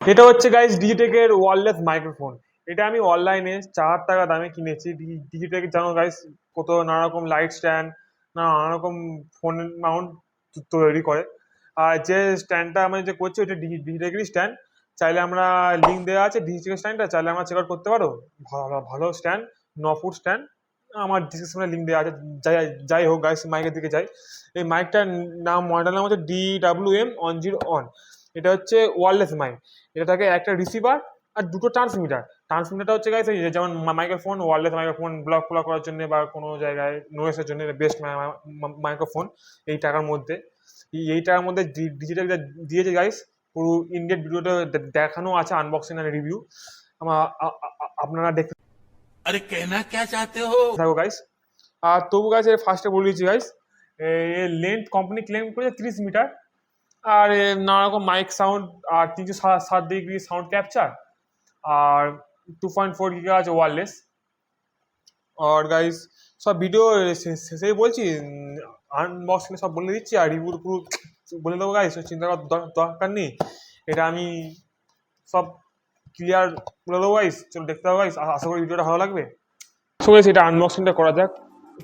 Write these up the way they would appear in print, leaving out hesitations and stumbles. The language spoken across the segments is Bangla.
এটা হচ্ছে গাইস ডিজিটেকের ওয়্যারলেস মাইক্রোফোন। এটা আমি অনলাইনে 4 টাকা দামে কিনেছি। ডিজিটেক জানো গাইস কত নানা রকম লাইট স্ট্যান্ড, নানা রকম ফোন মাউন্ট তৈরি করে। আর যে স্ট্যান্ডটা আমি যে করছি ওইটা ডিজিটেকেরই স্ট্যান্ড। চাইলে আমরা লিঙ্ক দেওয়া আছে ডিজিটেকের স্ট্যান্ডটা, চাইলে আমরা চেক আউট করতে পারো। ভালো ভালো স্ট্যান্ড, 9 ফুট স্ট্যান্ড। আমার ডিসক্রিপশনে লিঙ্ক দেওয়া আছে। যাই যাই হোক গাইস, মাইকের দিকে যাই। এই মাইকটার মডেল নাম হচ্ছে DWM-101। এটা হচ্ছে ওয়্যারলেস মাইক। এটা থাকে একটা রিসিভার আর দুটো ট্রান্সমিটার। ট্রান্সমিটারটা হচ্ছে গাইস যেমন microphone, wireless microphone block flock করার জন্য বা কোনো জায়গায় নয়েসের জন্য বেস্ট মাইক্রোফোন এই টাকার মধ্যে। এই টাকার মধ্যে ডিজিটাল দিয়েছে গাইস। পুরো ইন্ডিয়ান ভিডিওটা দেখানো আছে, আনবক্সিং আর রিভিউ। আপনারা দেখতে अरे कहना क्या चाहते हो। থাকো গাইস। আর তবু গাইস ফার্স্টে বলে দিচ্ছি গাইস, লেন্থ কোম্পানি ক্লেম করেছে 30 মিটার। আর নানা রকম মাইক সাউন্ড, আর 360 ডিগ্রি সাউন্ড ক্যাপচার, আর 2.4 GHz ওয়্যারলেস। আর গাইস সব ভিডিও শেষেই বলছি, আনবক্সিং সব বলে দিচ্ছি আর রিভিউ পুরো বলে দেবো গাইস, চিন্তা করার দরকার নেই। এটা আমি সব ক্লিয়ার বলে দেবো গাইস। চলো দেখতে হবে গাইস, আশা করি ভিডিওটা ভালো লাগবে। সো গাইস এটা আনবক্সিংটা করা যাক।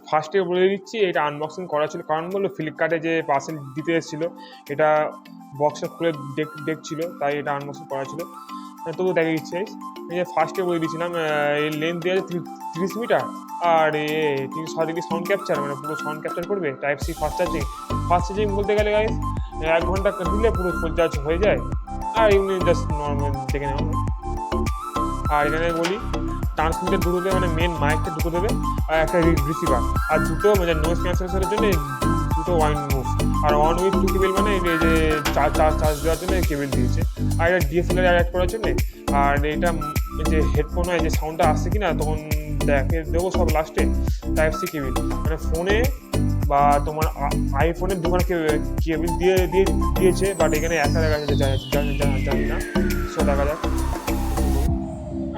ফার্স্টে বলে দিচ্ছি এটা আনবক্সিং করা ছিল কারণ বললো ফ্লিপকার্টে যে পার্সেল দিতে এসেছিল এটা বক্সে খুলে দেখছিল, তাই এটা আনবক্সিং করা ছিল। তবু দেখে দিচ্ছি। এই যে ফার্স্টে বলে দিয়েছিলাম এই লেন্থ দেওয়া আছে 30 মিটার। আর 360 ডিগ্রি সাউন্ড ক্যাপচার, মানে পুরো সাউন্ড ক্যাপচার করবে। Type C fast charging. Fast charging বলতে গেলে গাইস 1 ঘন্টা দিলে পুরো ফুল চার্জ হয়ে যায়। আর এমনি জাস্ট নর্মাল দেখে নেওয়া। আর এখানে বলি ট্রান্সমিটার দুটো দেবে, মানে মেন মাইকটা দুটো দেবে, আর একটা রিসিভার, আর দুটো মানে নয়েজ ক্যান্সেলেশনের জন্য দুটো ওয়ান মুভ। আর 1 উইথ 2 কেবল, মানে এই যে চার্জ দেওয়ার জন্য কেবল দিয়েছে। আর এটা ডিএসএলআর অ্যাড করার জন্য। আর এটা যে হেডফোন হয় যে সাউন্ডটা আসছে কিনা তখন দেখে দেবো সব লাস্টে। টাইপ সি কেবল, মানে ফোনে বা তোমার আইফোনের দোকানে কেবল দিয়েছে, বাট এখানে একটা দেখা যাচ্ছে জানি না। সো দেখা যাক।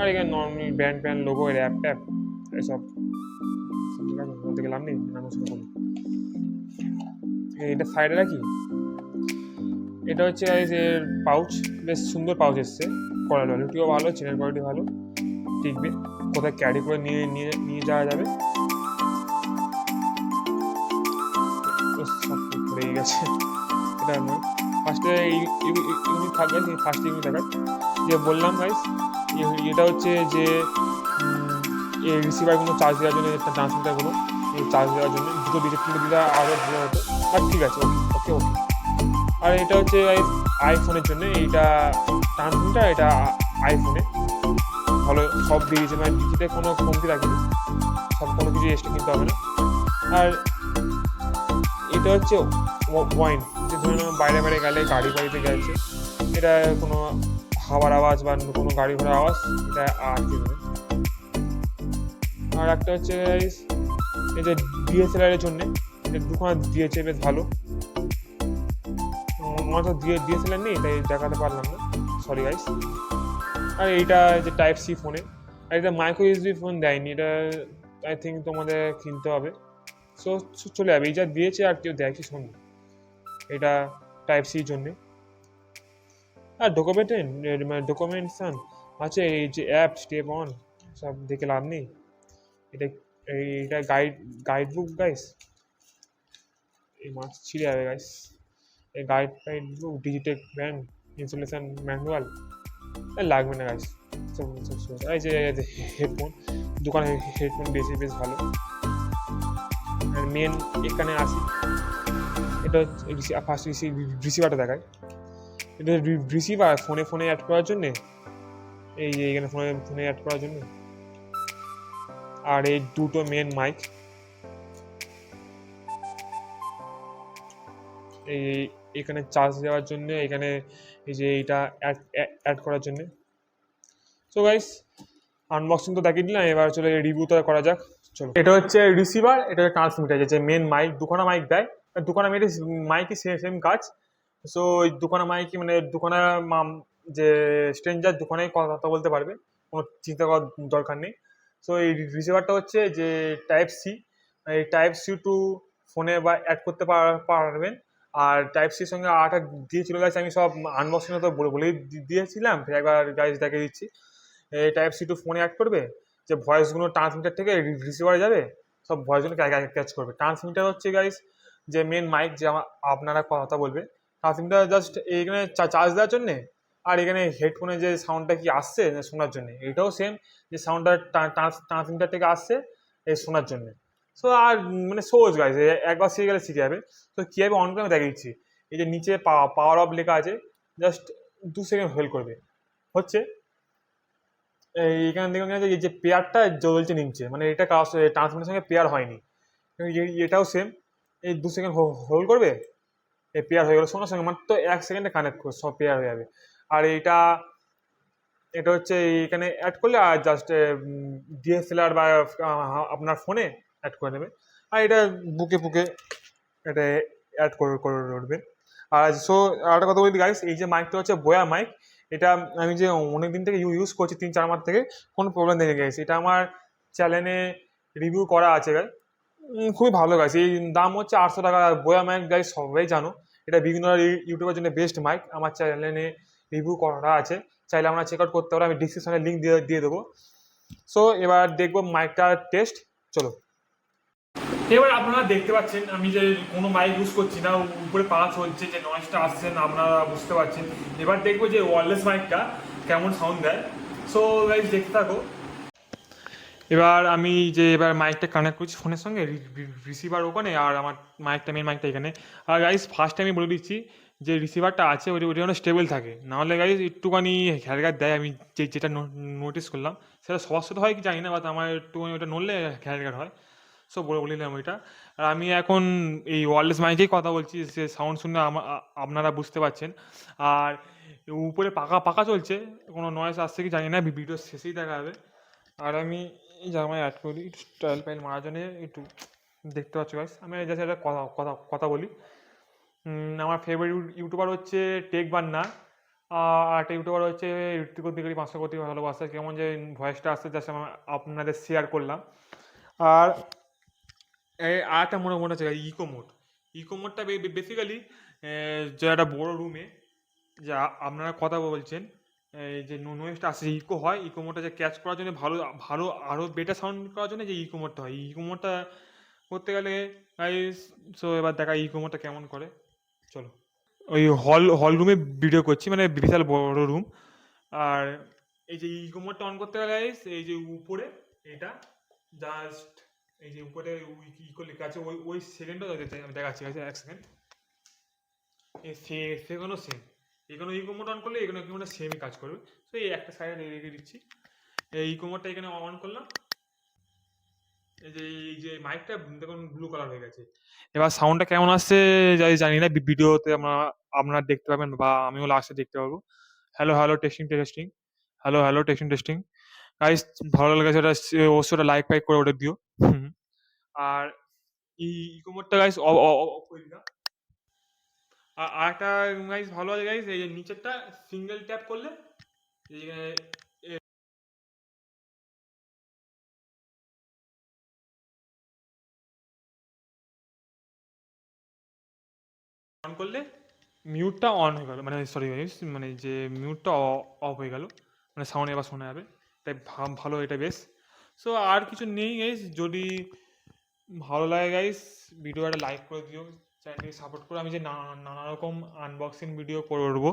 আর এখানে নর্মাল ব্র্যান্ড প্যান্ড লোগো, এর অ্যাপ ট্যাপ এসব বলতে গেলাম নেই। এটা সাইডে রাখি। এটা হচ্ছে এর পাউচ, বেশ সুন্দর পাউচ এসছে। কোয়ালিটিও ভালো, চেনের কোয়ালিটি ভালো, টিকবে, কোথায় ক্যারি করে নিয়ে নিয়ে নিয়ে যাওয়া যাবে। সব পড়েই গেছে। এটা নয়, ফার্স্টে ইউনিট থাকবে, ফার্স্ট ইউনিট থাকার যে বললাম গাইস। এটা হচ্ছে যে এই রিসিভারগুলো চার্জ দেওয়ার জন্য, ট্রান্সমিটারগুলো এই চার্জ দেওয়ার জন্য দুটো দিলে আরও ভালো হতো। আর ঠিক আছে, ওকে ওকে ওকে। আর এটা হচ্ছে আইফোনের জন্য এইটা ট্রান্সমিটার, এটা আইফোনে ভালো সব দিয়েছে, মানে ডিজিতে কোনো কমতি রাখেনি, সব কোনো কিছু এক্সট্রা কিনতে হবে না। আর এটা হচ্ছে ওয়াইন, যে ধরুন বাইরে বাইরে গেলে, গাড়ি বাড়িতে গেছে, এটা কোনো হাওয়ার আওয়াজ বা কোনো গাড়ি ঘোড়ার আওয়াজ এটা আর কি হবে। আর একটা হচ্ছে এই যে ডিএসএলআর এর জন্য দুখানা দিয়েছে, বেশ ভালো। আমার তো ডিএসএলআর নেই তাই দেখাতে পারলাম না, সরি গাইস। আর এইটা যে টাইপ সি ফোনে, আর এটা মাইক্রো ইউএসবি ফোন দেয়নি, এটা আই থিঙ্ক তোমাদের কিনতে হবে। সো চলে যাবে, এই যা দিয়েছে আর কেউ দেখি শোন। এটা টাইপ সির জন্যে। আর ডকুমেন্টেশন আছে, এই যে অ্যাপ স্টেপ অন সব দেখে লাভ নেই। এটা গাইড বুক গাইস, এই মাছ ছিঁড়ে যাবে গাইস। এই guide book, Digitech brand installation manual লাগবে না গাইস। এই যে হেডফোন, দোকানে হেডফোন দিয়েছে বেশ ভালো। আর মেন এখানে আসি, এটা ফার্স্ট রিসিভারটা দেখায়। এটা রিসিভার ফোনে অ্যাড করার জন্যে, এই যে এখানে ফোনে অ্যাড করার জন্য। আর এই দুটো মেন মাইক, এই এখানে চার্জ দেওয়ার জন্য, এখানে এই যে এইটা অ্যাড করার জন্য। সো গাইস আনবক্সিং তো দেখিয়ে দিলাম, এবার চলে রিভিউটা করা যাক। চলো, এটা হচ্ছে রিসিভার, এটা হচ্ছে ট্রান্সমিটার, যে মেন মাইক। দুখানা মাইক দেয়, দুখানা মাইকই সেম কাজ। সো ওই দুখানা মাইকই, মানে দুখানা যে স্ট্রেঞ্জার দুখানেই কথা বলতে পারবে, কোনো চিন্তা করার দরকার নেই। সো এই রিসিভারটা হচ্ছে যে টাইপ সি, এই টাইপ সি টু ফোনে বা অ্যাড করতে পারবেন। আর টাইপ সির সঙ্গে আরটা দিয়েছিল গাইস, আমি সব আনবক্সিং তো বলেই দিয়েছিলাম, একবার গাইস দেখে দিচ্ছি। এই টাইপ সি টু ফোনে অ্যাড করবে, যে ভয়েসগুলো ট্রান্সমিটার থেকে রিসিভারে যাবে, সব ভয়েসগুলো ক্যাচ করবে। ট্রান্সমিটার হচ্ছে গাইস যে মেন মাইক, যে আপনারা কথা বলবে। ট্রান্সমিটার জাস্ট এইখানে চার্জ দেওয়ার জন্যে, আর এখানে হেডফোনে যে সাউন্ডটা কি আসছে শোনার জন্য, এটাও সেম, যে সাউন্ডটা ট্রান্সমিটার থেকে আসছে এই শোনার জন্য। সো আর মানে সহজ গাইস, একবার শিখে গেলে শিখে যাবে। তো কীভাবে অন করে আমি দেখে দিচ্ছি। এই যে নিচে পাওয়ার অফ লেখা আছে, জাস্ট 2 সেকেন্ড হোল্ড করবে, হচ্ছে। এইখানে দেখুন এই যে পেয়ারটা জ্বলছে নিচে, মানে এটা ট্রান্সমিটার সঙ্গে পেয়ার হয়নি। এটাও সেম, এই 2 সেকেন্ড হোল্ড করবে, এই পেয়ার হয়ে গেল, সঙ্গে সঙ্গে মাত্র 1 সেকেন্ডে কানেক্ট করে সব পেয়ার হয়ে যাবে। আর এটা এটা হচ্ছে এখানে অ্যাড করলে, আর জাস্ট ডিএসএলআর বা আপনার ফোনে অ্যাড করে নেবে। আর এটা বুকে বুকে এটা অ্যাড করবেন। আর সো আরেকটা কথা বলি গাইস, এই যে মাইকটা হচ্ছে বয়া মাইক। এটা আমি যে অনেক দিন থেকে ইউজ করছি, 3-4 মাস থেকে, কোনো প্রবলেম দেখে গেছি। এটা আমার চ্যানেলে রিভিউ করা আছে গাইস, খুবই ভালো গাইস। এই দাম হচ্ছে 800 টাকা। বয়া মাইক গাইস সবাই জানো, এটা বিভিন্ন ইউটিউবের জন্য বেস্ট মাইক, আমার চ্যানেলে রিভিউ করা আছে, চাইলে আমরা চেক আউট করতে পারো, আমি ডিসক্রিপশনে লিঙ্ক দিয়ে দেবো। সো এবার দেখবো মাইকটার টেস্ট, চলো। এবার আপনারা দেখতে পাচ্ছেন আমি যে কোনো মাইক ইউজ করছি না, উপরে পা চলছে, যে নয়েজটা আসছে না আপনারা বুঝতে পারছেন। এবার দেখবো যে ওয়্যারলেস মাইকটা কেমন সাউন্ড দেয়। সো গাইস দেখতে থাকো। এবার আমি যে এবার মাইকটা কানেক্ট করছি ফোনের সঙ্গে, রিসিভার ওখানে, আর আমার মাইকটা মেন মাইকটা এখানে। আর গাইস ফার্স্টে আমি বলে দিচ্ছি যে রিসিভারটা আছে ওটা যেন স্টেবল থাকে, নাহলে গাইস একটুখানি ঘ্যালঘাট দেয়। আমি যেটা নোটিস করলাম, সেটা সবার সাথে হয় কি জানি না, বাট আমার একটুখানি ওটা নড়লে ঘ্যালঘাট হয়। সো বলিলাম ওইটা। আর আমি এখন এই ওয়্যারলেস মাইকেই কথা বলছি, সে সাউন্ড শুনে আপনারা বুঝতে পারছেন। আর উপরে পাকা পাকা চলছে, কোনো নয়েজ আসছে কি জানি না, ভিডিও শেষেই দেখা যাবে। আর আমি এই জায়গায় অ্যাড করি একটু স্টাইল ফাইল মারার জন্য, একটু দেখতে পাচ্ছ গাইস। আমি জাস্ট একটা কথা কথা কথা বলি। আমার ফেভারিট ইউটিউবার হচ্ছে টেক বান্না, আর একটা ইউটিউবার হচ্ছে ঋত্বিক অধিকারী, 500 কোটি ভালোবাসা, কেমন যে ভয়েসটা আসছে, জাস্ট আমি আপনাদের শেয়ার করলাম। আর আর একটা মনে হচ্ছে ইকো মোড। ইকো মোডটা বেসিক্যালি যে একটা বড় রুমে যে আপনারা কথা বলছেন, এই যে নয়েজটা আসছে, ইকো হয়, ইকো মোডটা যে ক্যাচ করার জন্য, ভালো ভালো আরও বেটার সাউন্ড করার জন্য যে ইকো মোডটা হয়, ইকো মোডটা করতে গেলে গাইস, সো এবার দেখা ইকো মোডটা কেমন করে, চলো। ওই হল রুমে ভিডিও করছি, মানে বিশাল বড় রুম। আর এই যে ইকো মোডটা অন করতে গেলে গাইস, এই যে উপরে এটা জাস্ট এই যে উপরে ইকো লেখা আছে, ওই ওই সেকেন্ডটা আমি দেখাচ্ছি, আছে 1 সেকেন্ড। সেগুলো সেম, এখানে ইকো মোড অন করলে এখানে ইকো মোডটা সেমই কাজ করবে। তো এই একটা সাইডে রেখে দিচ্ছি, এই ইকো মোডটা এখানে অন করলাম। এই যে মাইকটা দেখুন ব্লু কালার হয়ে গেছে। এবার সাউন্ডটা কেমন আসছে জানি না, ভিডিওতে আপনারা দেখতে পাবেন, বা আমিও লাস্টে দেখতে পাবো। Hello hello testing testing, hello hello testing testing. Guys ভালো লাগে সেটা অবশ্যই একটা লাইক ফাইক করে ওটা দিও। আর ইকো মোডটা গাইস অফ করে দিলাম। আর একটা গাইস ভালো আছে গাইস, এই যে নিচেরটা সিঙ্গেল ট্যাপ করলে অন করলে মিউটটা অন হয়ে গেল, মানে সরি গাইস, মানে যে মিউটটা অফ হয়ে গেল, মানে সাউন্ড এবার শোনা যাবে। তাই ভালো, এটা বেশ। সো আর কিছু নেই গাইস, যদি ভালো লাগে গাইস ভিডিওটা লাইক করে দিও, চ্যানেলটিকে সাপোর্ট করো। আমি যে নানা রকম আনবক্সিং ভিডিও করবো,